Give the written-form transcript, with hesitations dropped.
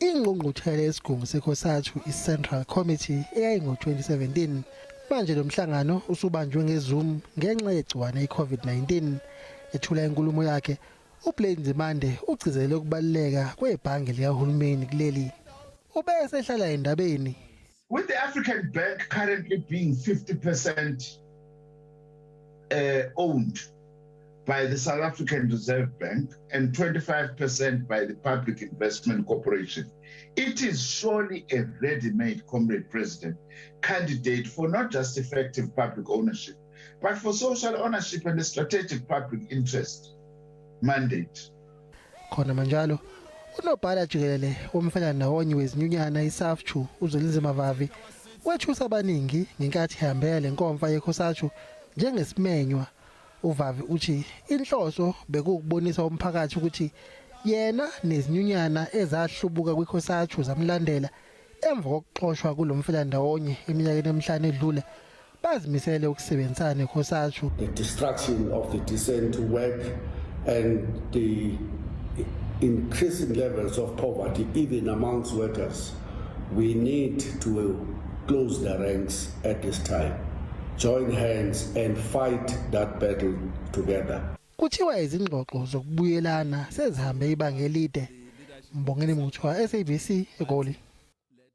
ingqungquthela yesigungu seCOSATU i-Central Committee eyayingo-2017 manje lo mhlangano usubanjwe ngeZoom ngenxa yegciwane i-COVID-19. Ethula inkulumo yakhe uBlade Nzimande ugcizelele ukubaluleka kwebhange likahulumeni kuleli. Ubese ehlala endabeni. With the African Bank currently being 50% owned by the South African Reserve Bank and 25% by the Public Investment Corporation, it is surely a ready-made, Comrade President, candidate for not just effective public ownership, but for social ownership and a strategic public interest mandate. Khona manjalo unobhala jikelele womfela ndawonye wezinyunyana iSABC uZolizimavavi wethusa abaningi ngenkathi ihambela lenkomfa yeCOSATU njengesimenywa. Uvavi uthi inhloso bekukubonisa umphakathi ukuthi yena nezinyunyana ezahlubuka kwiCOSATU zamlandela emva kokuxoshwa kulomfela ndawonye eminyakeni emihlanu edlule bazimisele ukusebenzisana neCOSATU. The destruction of the decent work and the increasing levels of poverty even amongst workers, we need to close the ranks at this time, join hands and fight that battle together. Kuthiwa izingxoxo zokubuyelana sezihambe ibanga elide. Mbongeni mbutho SABC eGoli.